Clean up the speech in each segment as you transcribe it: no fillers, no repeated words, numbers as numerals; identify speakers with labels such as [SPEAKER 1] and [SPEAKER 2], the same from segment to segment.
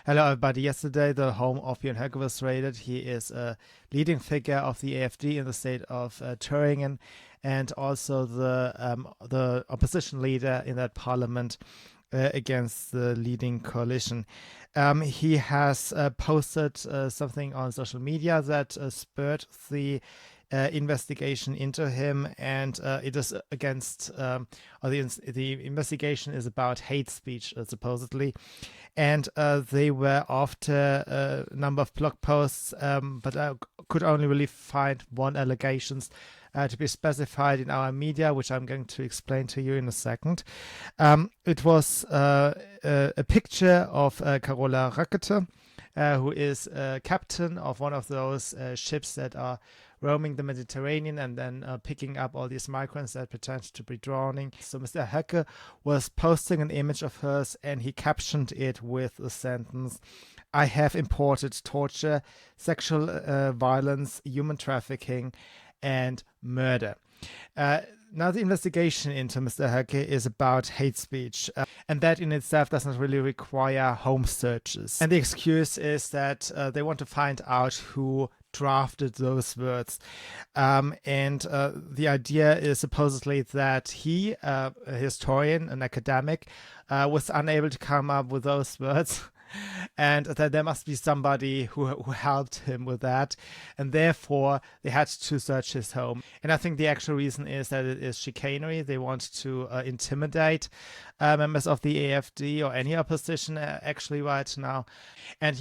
[SPEAKER 1] Hello, everybody. Yesterday, the home of Björn Höcke was raided. He is a leading figure of the AfD in the state of Thüringen, and also the opposition leader in that parliament against the leading coalition. He has posted something on social media that spurred the investigation into him, and it is against, or the investigation is about hate speech, supposedly. And they were after a number of blog posts, but I could only really find one allegations to be specified in our media, which I'm going to explain to you in a second. It was a picture of Carola Rackete, who is a captain of one of those ships that are roaming the Mediterranean and then picking up all these migrants that pretend to be drowning. So Mr. Höcke was posting an image of hers, and he captioned it with the sentence, "I have imported torture, sexual violence, human trafficking, and murder." Now, the investigation into Mr. Höcke is about hate speech, and that in itself doesn't really require home searches. And the excuse is that they want to find out who drafted those words. And the idea is supposedly that he, a historian, an academic, was unable to come up with those words. And that there must be somebody who helped him with that, and therefore they had to search his home. And I think the actual reason is that it is chicanery. They want to intimidate members of the AfD or any opposition actually right now. And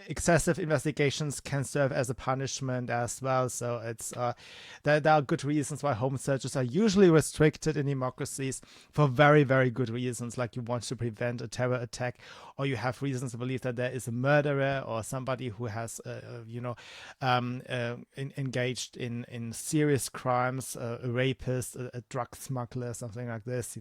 [SPEAKER 1] excessive investigations can serve as a punishment as well. So it's there are good reasons why home searches are usually restricted in democracies for very, very good reasons, like you want to prevent a terror attack, or you have reasons to believe that there is a murderer or somebody who has engaged in serious crimes, a rapist, a drug smuggler, something like this.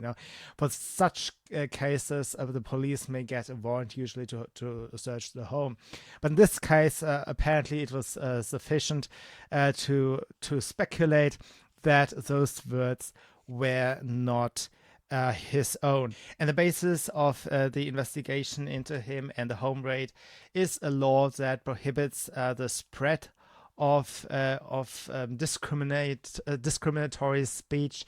[SPEAKER 1] For such cases, the police may get a warrant usually to search the home. But in this case, apparently it was sufficient to speculate that those words were not his own. And the basis of the investigation into him and the home raid is a law that prohibits the spread of discriminatory speech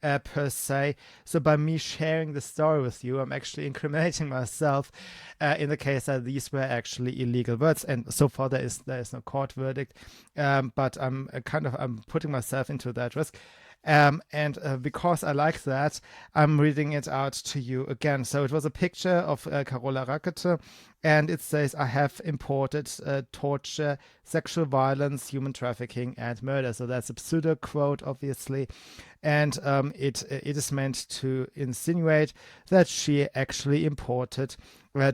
[SPEAKER 1] per se. So by me sharing the story with you, I'm actually incriminating myself in the case that these were actually illegal words. And so far there is no court verdict, but I'm putting myself into that risk. And because I like that, I'm reading it out to you again. So it was a picture of Carola Rackete, and it says, "I have imported torture, sexual violence, human trafficking, and murder." So that's a pseudo quote, obviously. And it is meant to insinuate that she actually imported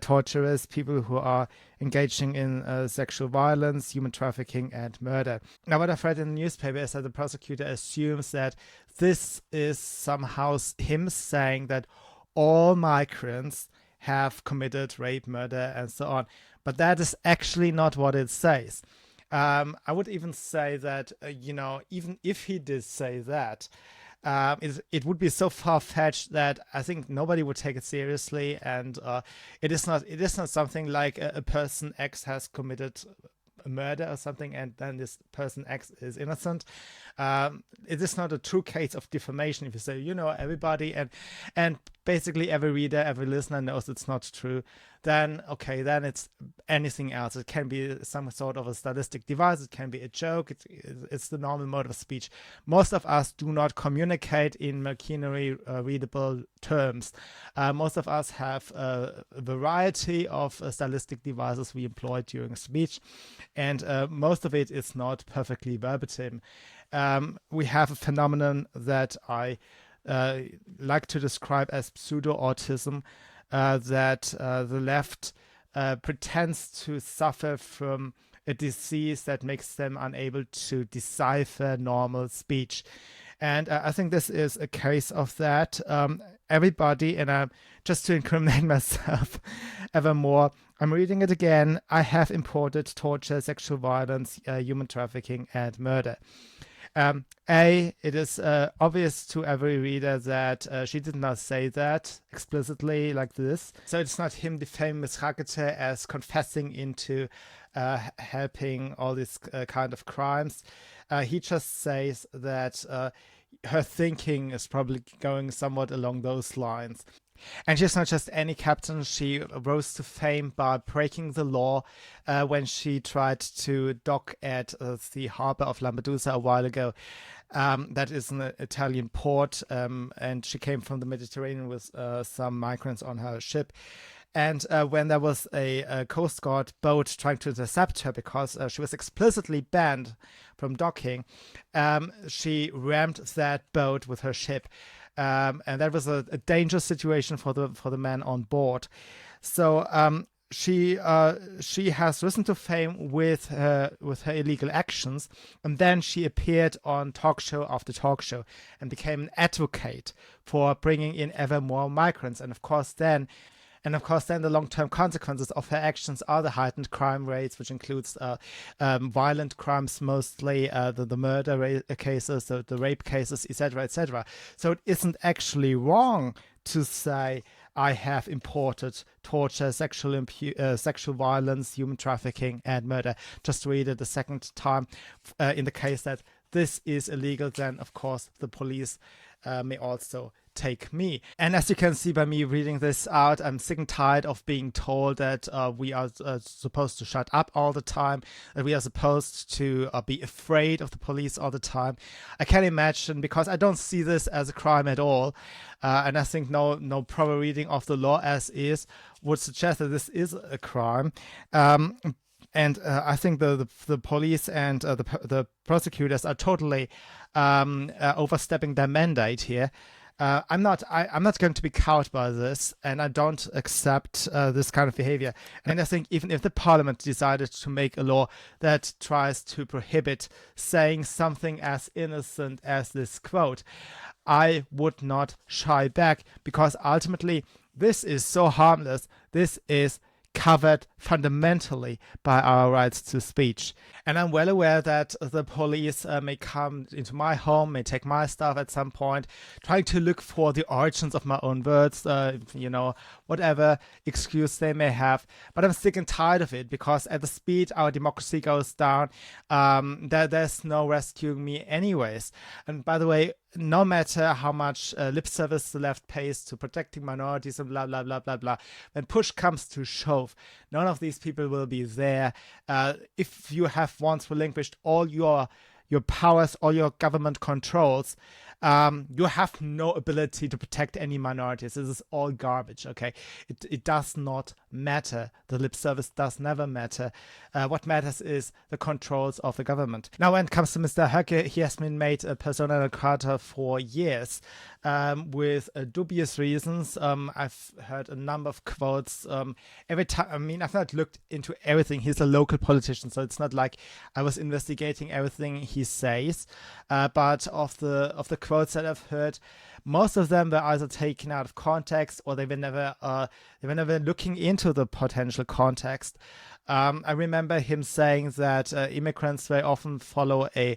[SPEAKER 1] torturers, people who are engaging in sexual violence, human trafficking, and murder. Now, what I've read in the newspaper is that the prosecutor assumes that this is somehow him saying that all migrants have committed rape, murder, and so on. But that is actually not what it says. I would even say that, even if he did say that, it would be so far-fetched that I think nobody would take it seriously, and it is not something like a person X has committed a murder or something, and then this person X is innocent. It is not a true case of defamation if you say, everybody and basically every reader, every listener knows it's not true. Then it's anything else. It can be some sort of a stylistic device. It can be a joke. It's the normal mode of speech. Most of us do not communicate in machinery readable terms. Most of us have a variety of stylistic devices we employ during speech, and most of it is not perfectly verbatim. We have a phenomenon that I like to describe as pseudo-autism, that the left pretends to suffer from a disease that makes them unable to decipher normal speech. And I think this is a case of that. Everybody, and just to incriminate myself evermore, I'm reading it again. "I have imported torture, sexual violence, human trafficking, and murder." It is obvious to every reader that she did not say that explicitly like this. So it's not him defaming Ms. Rakete as confessing into helping all these kind of crimes. He just says that her thinking is probably going somewhat along those lines. And she's not just any captain. She rose to fame by breaking the law when she tried to dock at the harbor of Lampedusa a while ago. That is an Italian port, and she came from the Mediterranean with some migrants on her ship. And when there was a Coast Guard boat trying to intercept her because she was explicitly banned from docking, she rammed that boat with her ship. And that was a dangerous situation for the men on board. So she has risen to fame with her illegal actions, and then she appeared on talk show after talk show and became an advocate for bringing in ever more migrants. And of course then the long-term consequences of her actions are the heightened crime rates, which includes violent crimes, mostly the murder cases, the rape cases, etc., etc. So it isn't actually wrong to say I have imported torture, sexual violence, human trafficking, and murder. Just read it a second time. In the case that this is illegal, then of course the police may also take me. And as you can see by me reading this out, I'm sick and tired of being told that we are supposed to shut up all the time, that we are supposed to be afraid of the police all the time. I can imagine, because I don't see this as a crime at all, and I think no proper reading of the law as is would suggest that this is a crime. And I think the police and the prosecutors are totally overstepping their mandate here. I'm not going to be cowed by this, and I don't accept this kind of behavior. And I think even if the parliament decided to make a law that tries to prohibit saying something as innocent as this quote, I would not shy back, because ultimately this is so harmless. This is covered fundamentally by our rights to speech. And I'm well aware that the police may come into my home, may take my stuff at some point, trying to look for the origins of my own words, whatever excuse they may have. But I'm sick and tired of it, because at the speed our democracy goes down, there's no rescuing me anyways. And by the way, no matter how much lip service the left pays to protecting minorities and blah, blah, blah, blah, blah, when push comes to shove, none of these people will be there. If you have once relinquished all your powers, all your government controls, you have no ability to protect any minorities. This is all garbage, okay? It does not matter. The lip service does never matter. What matters is the controls of the government. Now, when it comes to Mr. Höcke, he has been made a persona non grata for years, with dubious reasons. I've heard a number of quotes. Every time, I mean, I've not looked into everything. He's a local politician, so it's not like I was investigating everything he says. But of the quotes that I've heard, most of them were either taken out of context, or they were never looking into the potential context. I remember him saying that immigrants very often follow an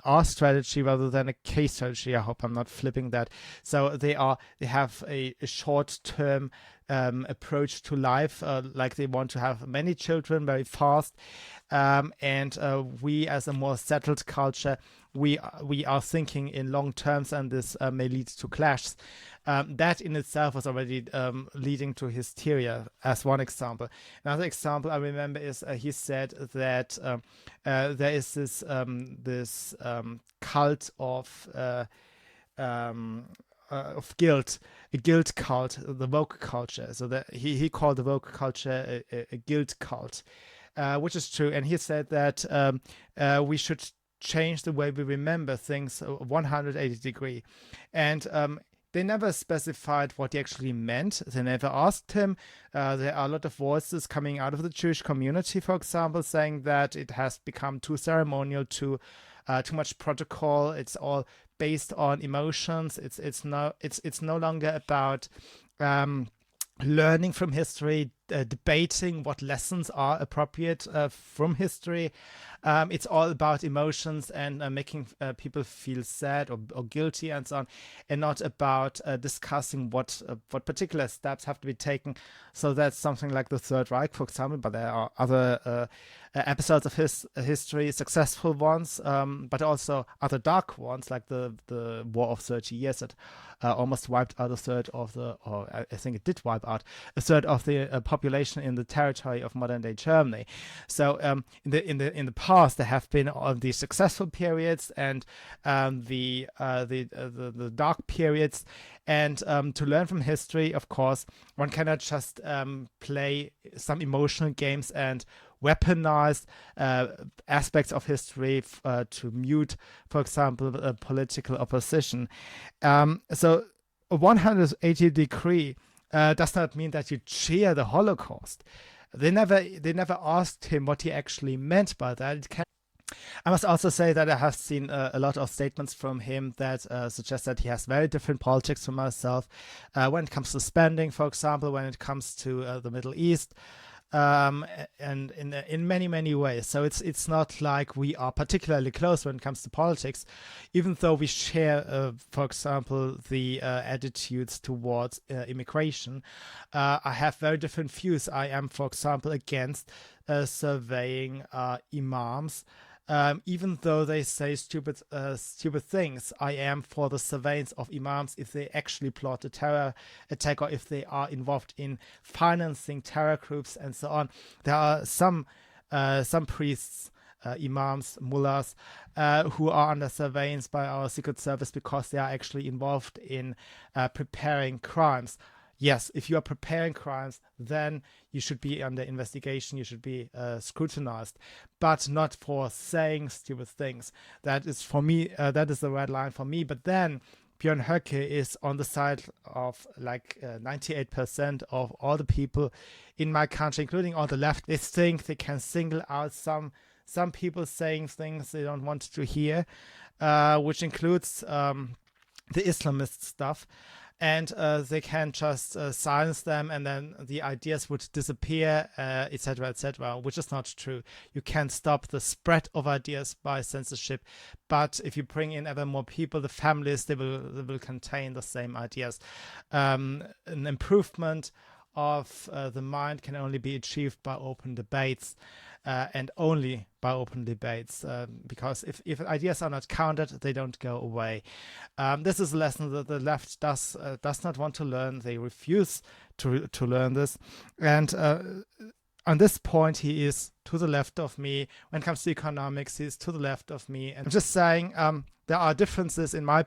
[SPEAKER 1] R strategy rather than a K strategy. I hope I'm not flipping that. So they have a short-term approach to life, like they want to have many children very fast. And we, as a more settled culture, we are thinking in long terms, and this may lead to clashes. That in itself was already leading to hysteria, as one example. Another example I remember is he said that there is this cult of guilt, a guilt cult, the woke culture. So that he called the woke culture a guilt cult, which is true. And he said that we should change the way we remember things 180 degree. And they never specified what he actually meant. They never asked him. There are a lot of voices coming out of the Jewish community, for example, saying that it has become too ceremonial, too much protocol. It's all based on emotions. It's no longer about learning from history, debating what lessons are appropriate from history. It's all about emotions and making people feel sad or guilty and so on, and not about discussing what particular steps have to be taken. So that's something like the Third Reich, for example, but there are other episodes of his history, successful ones, but also other dark ones, like the War of 30 Years that almost wiped out a third of the, or I think it did wipe out a third of the population in the territory of modern day Germany. So in the past there have been all these successful periods and the dark periods. And to learn from history, of course, one cannot just play some emotional games and weaponize aspects of history to mute, for example, political opposition. So a 180 degree does not mean that you cheer the Holocaust. They never asked him what he actually meant by that. I must also say that I have seen a lot of statements from him that suggest that he has very different politics from myself when it comes to spending, for example, when it comes to the Middle East, and in many ways. So it's not like we are particularly close when it comes to politics, even though we share, for example, the attitudes towards immigration. I have very different views. I am, for example, against surveying imams. Even though they say stupid things, I am for the surveillance of imams if they actually plot a terror attack or if they are involved in financing terror groups and so on. There are some priests, imams, mullahs, who are under surveillance by our secret service because they are actually involved in preparing crimes. Yes, if you are preparing crimes, then you should be under investigation, you should be scrutinized, but not for saying stupid things. That is, for me, that is the red line for me. But then Björn Höcke is on the side of like 98% of all the people in my country, including all the left. They think they can single out some people saying things they don't want to hear, which includes the Islamist stuff. And they can just silence them, and then the ideas would disappear, etc., which is not true. You can stop the spread of ideas by censorship, but if you bring in ever more people, the families, they will contain the same ideas. An improvement of the mind can only be achieved by open debates, and only by open debates, because if ideas are not countered, they don't go away. This is a lesson that the left does not want to learn. They refuse to learn this, and on this point, he is to the left of me. When it comes to economics, he's to the left of me. And I'm just saying, there are differences in my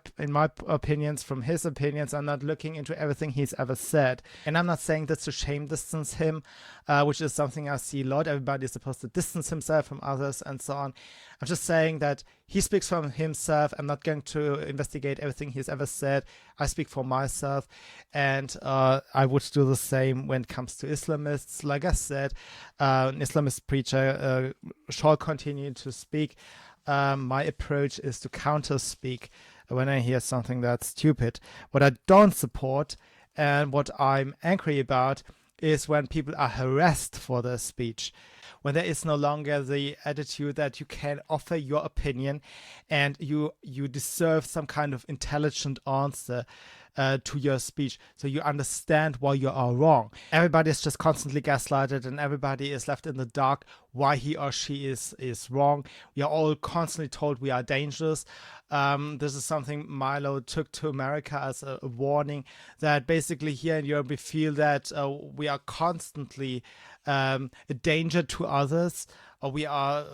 [SPEAKER 1] opinions from his opinions. I'm not looking into everything he's ever said, and I'm not saying this to shame distance him, which is something I see a lot. Everybody is supposed to distance himself from others and so on. I'm just saying that he speaks from himself. I'm not going to investigate everything he's ever said. I speak for myself, and I would do the same when it comes to Islamists. Like I said, an Islamist preacher shall continue to speak. My approach is to counter-speak when I hear something that's stupid. What I don't support and what I'm angry about is when people are harassed for their speech, when there is no longer the attitude that you can offer your opinion and you deserve some kind of intelligent answer to your speech, so you understand why you are wrong. Everybody is just constantly gaslighted, and everybody is left in the dark why he or she is wrong. We are all constantly told we are dangerous. This is something Milo took to America as a warning, that basically here in Europe we feel that we are constantly a danger to others. We are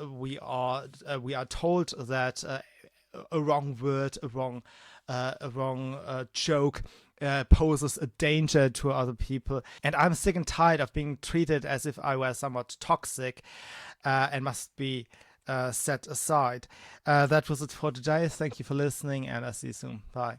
[SPEAKER 1] told that a wrong word, a wrong joke poses a danger to other people, and I'm sick and tired of being treated as if I were somewhat toxic and must be set aside. That was it for today. Thank you for listening, and I'll see you soon. Bye.